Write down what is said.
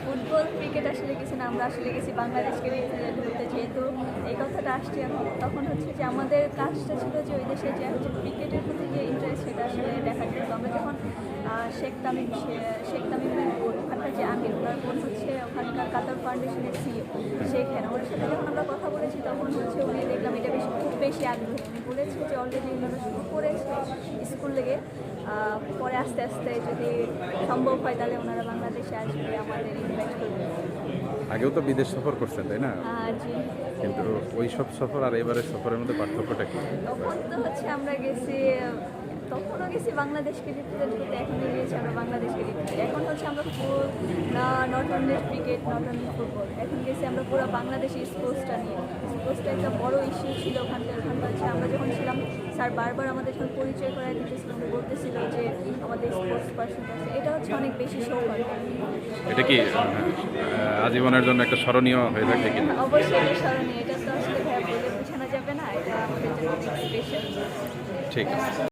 Football cricket আসলে গেছি না, আমরা আসলে গেছি বাংলাদেশকে রিপ্রেজেন্ট করতে। যেহেতু এই কথাটা আসছে এখন, তখন হচ্ছে যে আমাদের কাজটা ছিল যে ওই দেশে যে হচ্ছে ক্রিকেটের প্রতি যে ইন্টারেস্ট সেটা আসলে দেখা যায়। তো আমরা যখন শেখ তামিমের বোন, ওখানকার যে আমির, ওনার বোন হচ্ছে ওখানকার কাতার ফাউন্ডেশনের সিইও, সেখানে ওনার সাথে যখন আমরা কথা বলেছি তখন হচ্ছে উনি দেখলাম এটা খুব বেশি আগ্রহী। উনি বলেছে যে অলরেডি ওনারা শুরু করেছে স্কুল থেকে, পরে আস্তে আস্তে যদি সম্ভব হয় তাহলে ওনারা বাংলাদেশে আসবে, আমাদের ইনভাইট করবে। আগেও তো বিদেশ সফর করছেন, তাই না? জি। কিন্তু ওই সব সফর আর এবারের সফরের মধ্যে পার্থক্যটা কি? তখন তো হচ্ছে আমরা গেছি, তখনও গেছি বাংলাদেশকে রিপ্রেজেন্ট করতে, এখনও গিয়েছি আমরা বাংলাদেশকে রিপ্রেজেন্ট। এখন হচ্ছে আমরা full not only cricket, not only football, এখন গেছি আমরা পুরো বাংলাদেশি স্পোর্টসটা নিয়ে। স্পোর্টসটা একটা বড় ইস্যু ছিল ওখানকার হচ্ছে আমরা যখন ছিলাম, স্যার বারবার আমাদের যখন পরিচয় করাই দিতেছিল, উনি বলতেছিল যে আমাদের স্পোর্টস পার্সন আছে। এটা হচ্ছে অনেক বেশি সৌভাগ্য। এটা কি আজীবনের জন্য একটা স্মরণীয় হয়ে থাকবে কিনা? অবশ্যই এটা স্মরণীয়, এটা তো আসলে ভাইয়া বলে বোঝানো যাবে না, এটা আমাদের জন্য অনেক স্পেশাল। ঠিক আছে।